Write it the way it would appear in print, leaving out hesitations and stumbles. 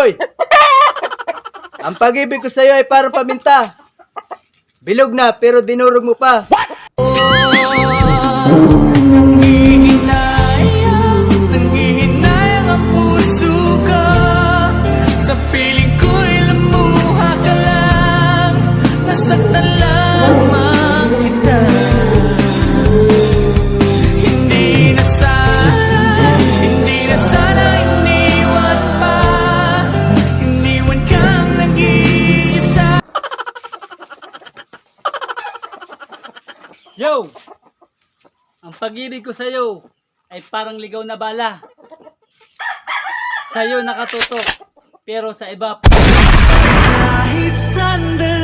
Hoy! Ang pag-ibig ko sa'yo ay parang paminta. Bilog na pero dinurog mo pa. Nanghihinayang ang puso ko. Sa piling ko'y lamuha ka lang. Nasaktan lamang kita. Hindi na sana iniwan pa. Iniwan kang nag-iisa. Yo! Ang pag-ibig ko sa'yo ay parang ligaw na bala. Sa'yo nakatutok, pero sa iba Kahit sandali